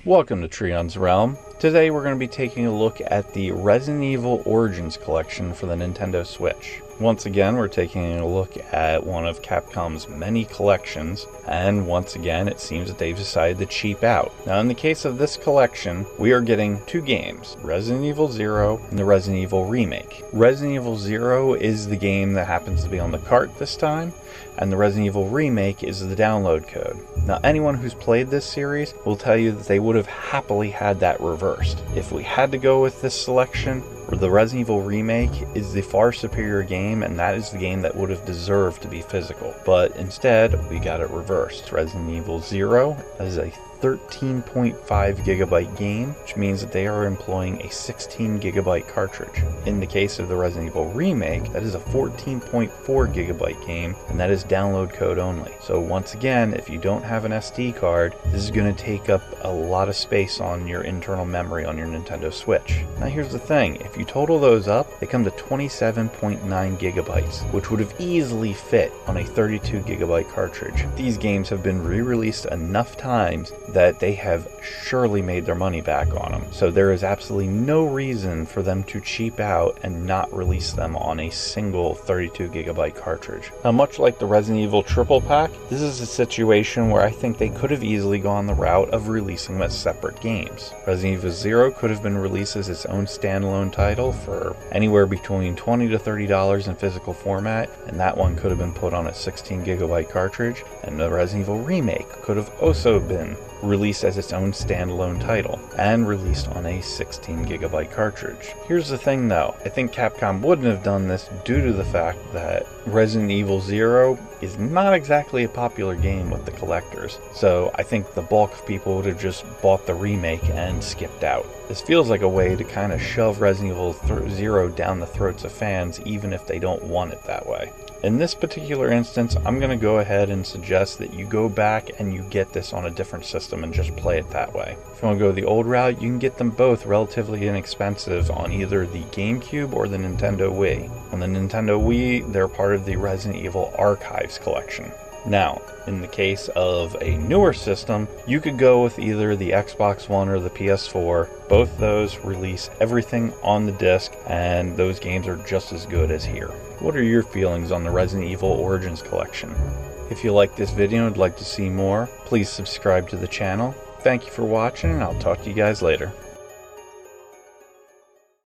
Welcome to Treon's Realm. Today we're going to be taking a look at the Resident Evil Origins collection for the Nintendo Switch. Once again, we're taking a look at one of Capcom's many collections, and once again, it seems that they've decided to cheap out. Now, in the case of this collection, we are getting two games, Resident Evil 0 and the Resident Evil Remake. Resident Evil 0 is the game that happens to be on the cart this time, and the Resident Evil Remake is the download code. Now, anyone who's played this series will tell you that they would have happily had that reversed. If we had to go with this selection, the Resident Evil Remake is the far superior game, and that is the game that would have deserved to be physical. But instead, we got it reversed. Resident Evil 0 is a 13.5 gigabyte game, which means that they are employing a 16 gigabyte cartridge. In the case of the Resident Evil Remake, that is a 14.4 gigabyte game, and that is download code only. So once again, if you don't have an SD card, this is going to take up a lot of space on your internal memory on your Nintendo Switch. Now here's the thing, if you total those up, they come to 27.9 gigabytes, which would have easily fit on a 32 gigabyte cartridge. These games have been re-released enough times that they have surely made their money back on them. So there is absolutely no reason for them to cheap out and not release them on a single 32 gigabyte cartridge. Now, much like the Resident Evil triple pack, this is a situation where I think they could have easily gone the route of releasing them as separate games. Resident Evil 0 could have been released as its own standalone title for anywhere between $20 to $30 in physical format, and that one could have been put on a 16 gigabyte cartridge, and the Resident Evil Remake could have also been released as its own standalone title and released on a 16 gigabyte cartridge. Here's the thing though, I think Capcom wouldn't have done this due to the fact that Resident Evil 0 is not exactly a popular game with the collectors, so I think the bulk of people would have just bought the remake and skipped out. This feels like a way to kind of shove Resident Evil 0 down the throats of fans even if they don't want it that way. In this particular instance, I'm going to go ahead and suggest that you go back and you get this on a different system and just play it that way. If you want to go the old route, you can get them both relatively inexpensive on either the GameCube or the Nintendo Wii. On the Nintendo Wii, they're part of the Resident Evil Archives collection. Now, in the case of a newer system, you could go with either the Xbox One or the PS4. Both those release everything on the disc, and those games are just as good as here. What are your feelings on the Resident Evil Origins collection? If you like this video and would like to see more, please subscribe to the channel. Thank you for watching, and I'll talk to you guys later.